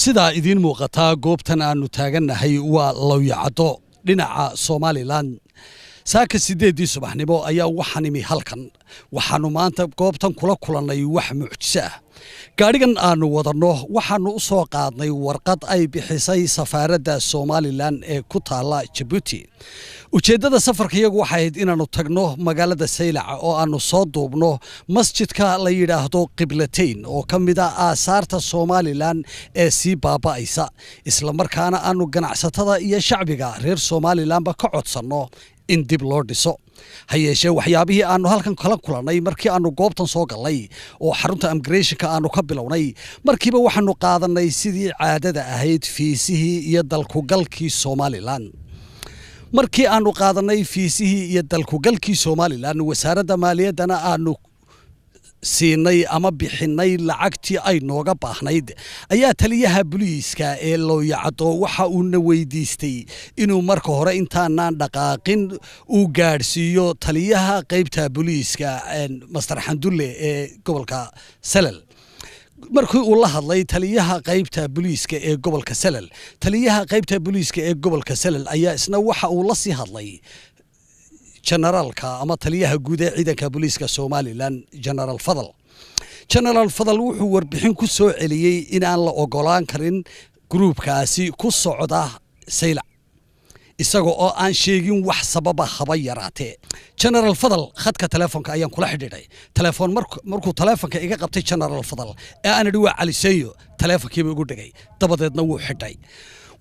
sidaa idiin muuqataa goobtan aanu taagannahay waa Lawyacado dhinaca Somaliland saaka 8 subaxnimo ayaa waxaan imi halkan waxaanu maanta goobtan kula kulannay wax mucjiso ah gaarigan aanu wadano waxaanu u soo qaadnay warqad ay bixisay safaaradda Somaliland ee ku taala Djibouti ujeedada safarkayagu waxay ahayd inaanu tagno magaalada Saylac oo aanu soo duubno masjidka la yiraahdo Qiblateyn oo kamid ah aasaarta Somaliland ee si baaba'aysa isla markaana aanu ganacsatada iyo shacbiga reer Somaliland ba ka codsano in dib loo dhiso hayeeshee waxyaabihii aanu halkan kala kulannay markii aanu goobtan soo galnay oo xarunta immigration-ka aanu ka bilownay markiiba waxaanu qaadanay sidii caadada ahayd fiisihii iyo dalku galkii Somaliland markii aanu qaadanay fiisihii iyo dalku galkii Somaliland wasaaradda maaliyaddana aanu siinay ama bixinay lacagtii ay nooga baahnayd ayaa taliyaha booliiska ee Lawyacado waxa uu na weydiistay inuu marka hore intaanaan dhaqaaqin uu gaarsiiyo taliyaha qaybta booliiska Master Xandulle ee gobolka Salal markii uu la hadlay taliyaha qaybta booliiska ee gobolka Salal taliyaha qaybta booliiska ee gobolka Salal ayaa isna waxa uu la sii hadlay generalka ama taliyaha guud ee ciidanka booliiska Somaliland General Fadal wuxuu warbixin ku soo celiyay in aan la ogolaan karin groupkaasi ku socda Saylac isagoo oo aan sheegin wax sababa haba yaraatee General Fadal khadka telefoonka ayaan kula xidhiidhay telefoon markuu telefoonka iga qabtay General Fadal ee aan idhi waa Cali Seeyo telefoonkiiba ugu dhigay dabadeedna wuu xidhay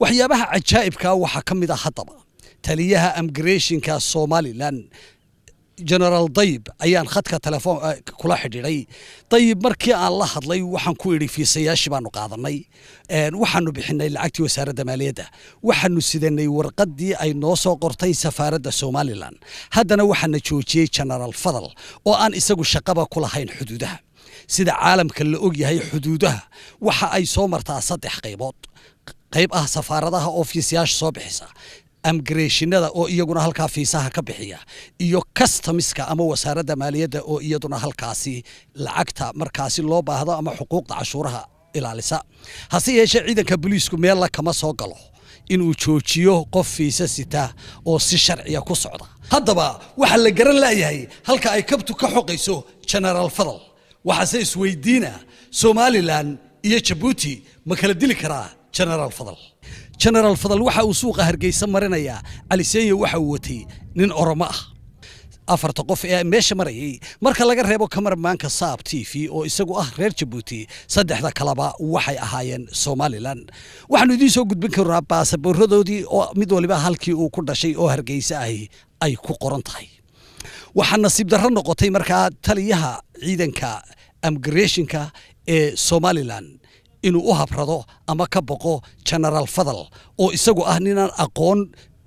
waxyaabaha cajaa'ibka waxa kamid ah hadaba taliyaha immigration-ka Somaliland General Dayib ayaan khadka telefoon kula xidhiidhay Dayib markii aan la hadlay waxaan ku idhi fiisayaashii baanu qaadanay waxaanu bixinay lacagtii wasaaradda maaliyadda waxaanu sidanay warqadii ay noo soo qortay safaaradda Somaliland haddana waxaana joojiyay General Fadal oo aan isagu shaqaba ku lahayn xuduudaha sida caalamka la og yahay xuduudaha waxa ay soo martaa 3 qaybood qayb ah safaaradaha oo fiisayaasha soo bixisa immigration-nada oo iyaguna halka fiisaha ka bixiya iyo customs-ka ama wasaaradda maaliyadda oo iyaduna halkaasi lacagta markaasi loo baahdo ama xuquuqda cashuuraha ilaalisa hase yeeshee ciidanka booliisku meel la kama soo galo inuu joojiyo qof fiisa sita oo si sharciya ku socda haddaba waxa la garan laayahay halka ay kabtu ka xoqayso General Fadal waxa isweydiina Somaliland iyo Djibouti ma kala dili karaa General Fadal waxa uu suuqa Hargeysa marinaya Cali Seeyo waxa uu watay nin Oromo ah afarta qof ee meesha marayay marka laga reebo cameramanka Saab TV oo isagu ah reer Djibouti saddexda kalaba waxay ahaayeen Somaliland waxaanu idin soo gudbin karaa baasaboorradoodii oo mid waliba halkii uu ku dhashay oo Hargeysa ay ku qoran tahay waxa nasiib darro noqotay markaa taliyaha ciidanka immigration-ka ee Somaliland inuu u habrado ama ka boqo General Fadal oo isagu ah ninaan aqoon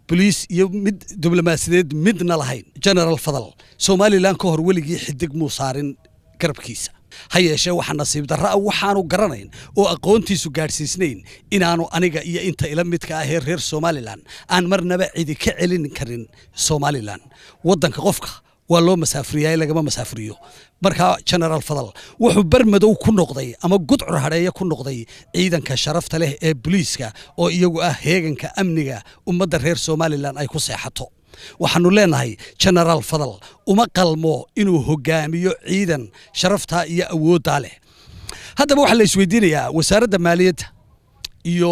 police iyo mid diblomaasiyadeed midna lahayn General Fadal Somaliland ka hor weligii xidig muu saarin garabkiisa hayeeshee waxa nasiib darro waxaanu garanayn oo aqoontiisu gaarsiisnayn inaanu aniga iyo inta ila midka ah reer Somaliland aan marnaba cidi ka celin karin Somaliland wadanka qofka waa loo masaafriyaa lagama masaafriyo marka General Fadal wuxuu barmadow ku noqday ama gudcur hareeyo ku noqday ciidanka sharafta leh ee booliiska oo iyagu ah heeganka amniga ummadda reer Somaliland ay ku seexato waxaanu leenahay General Fadal uma qalmo inuu hogaamiyo ciidan sharafta iyo awoodda leh haddaba waxa la isweydiinayaa wasaaradda maaliyadda iyo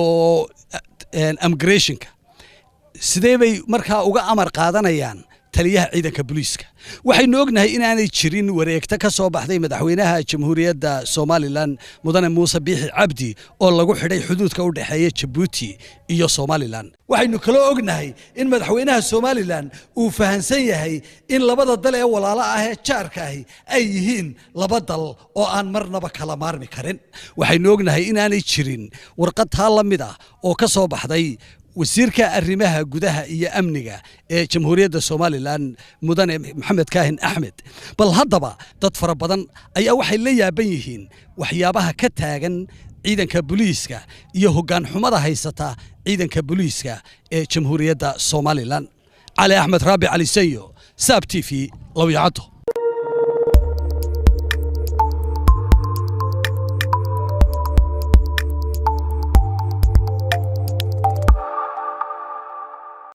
immigration-ka sidee bay markaa uga amar qaadanayaan taliyaha ciidanka booliiska waxaynu ognahay inaanay jirin wareegta ka soo baxday madaxweynaha jamhuuriyadda Somaliland mudane Muuse Biixi Cabdi oo lagu xidhay xuduudka u dhaxeeya Djibouti iyo Somaliland waxaynu kala ognahay in madaxweynaha Somaliland uu fahansan yahay in labada dal ee walaalo ah ee jaarka ah ay yihiin laba dal oo aan marnaba kala maarmi karin waxaynu ognahay inaanay jirin warqad taa la mid ah oo ka soo baxday wasiirka arrimaha gudaha iyo amniga ee jamhuuriyadda Somaliland mudane Maxamed Kaahin Axmed bal haddaba dad fara badan ayaa waxay la yaaban yihiin waxyaabaha ka taagan ciidanka booliiska iyo hoggaan xumada haysata ciidanka booliiska ee jamhuuriyadda Somaliland Cali Axmed Raabi Cali Seeyo Saab TV Lawyacado